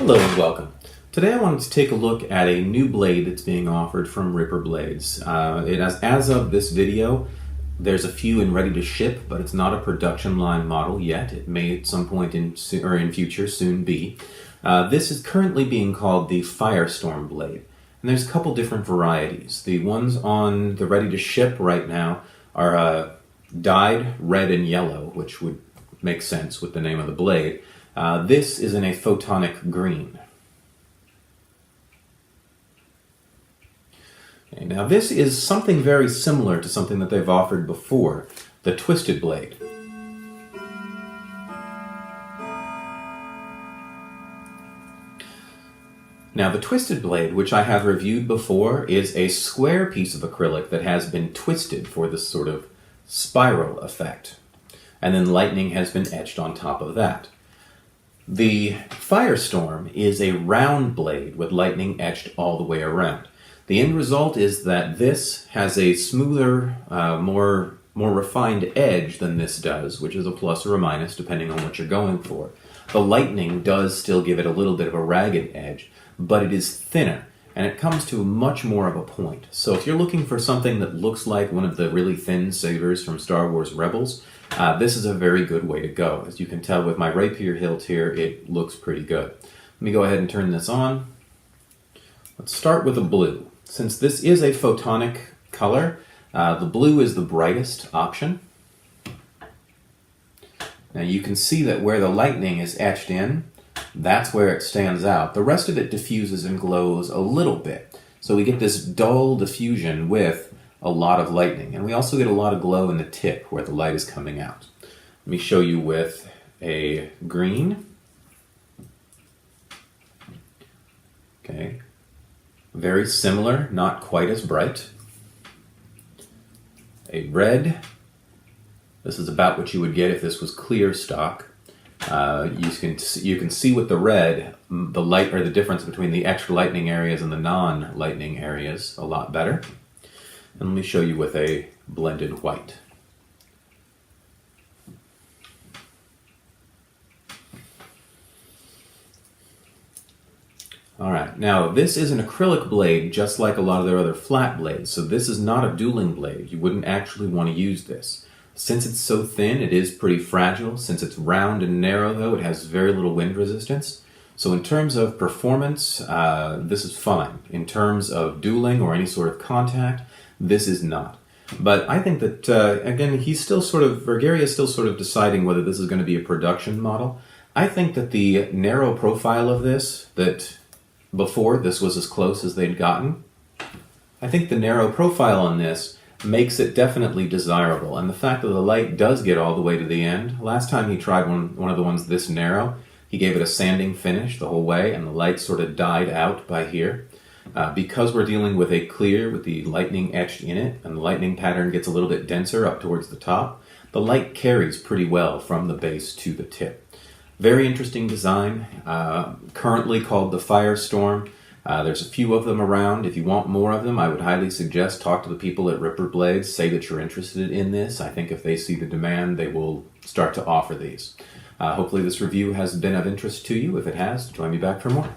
Hello and welcome. Today I wanted to take a look at a new blade that's being offered from Ripper Blades. As of this video, there's a few in ready to ship, but it's not a production line model yet. It may at some point in future soon be. This is currently being called the Firestorm blade. And there's a couple different varieties. The ones on the ready to ship right now are dyed red and yellow, which would make sense with the name of the blade. This is in a photonic green. Okay, now this is something very similar to something that they've offered before, the twisted blade. Now the twisted blade, which I have reviewed before, is a square piece of acrylic that has been twisted for this sort of spiral effect. And then lightning has been etched on top of that. The Firestorm is a round blade with lightning etched all the way around. The end result is that this has a smoother, more refined edge than this does, which is a plus or a minus depending on what you're going for. The lightning does still give it a little bit of a ragged edge, but it is thinner, and it comes to much more of a point. So if you're looking for something that looks like one of the really thin sabers from Star Wars Rebels, this is a very good way to go. As you can tell with my rapier hilt here, it looks pretty good. Let me go ahead and turn this on. Let's start with the blue. Since this is a photonic color, the blue is the brightest option. Now you can see that where the lightning is etched in, that's where it stands out. The rest of it diffuses and glows a little bit. So we get this dull diffusion with a lot of lightning. And we also get a lot of glow in the tip where the light is coming out. Let me show you with a green. Okay. Very similar, not quite as bright. A red. This is about what you would get if this was clear stock. You can see with the red, the light or the difference between the extra lightning areas and the non-lightning areas a lot better. And let me show you with a blended white. Alright, now this is an acrylic blade just like a lot of their other flat blades, so this is not a dueling blade. You wouldn't actually want to use this. Since it's so thin, it is pretty fragile. Since it's round and narrow, though, it has very little wind resistance. So in terms of performance, this is fine. In terms of dueling or any sort of contact, this is not. But I think that, again, Gary is still sort of deciding whether this is going to be a production model. I think that the narrow profile of this, that before this was as close as they'd gotten, I think the narrow profile on this makes it definitely desirable. And the fact that the light does get all the way to the end, last time he tried one of the ones this narrow, he gave it a sanding finish the whole way, and the light sort of died out by here. Because we're dealing with a clear with the lightning etched in it, and the lightning pattern gets a little bit denser up towards the top, the light carries pretty well from the base to the tip. Very interesting design, currently called the Firestorm. There's a few of them around. If you want more of them, I would highly suggest talk to the people at Ripper Blades, say that you're interested in this. I think if they see the demand, they will start to offer these. Hopefully this review has been of interest to you. If it has, join me back for more.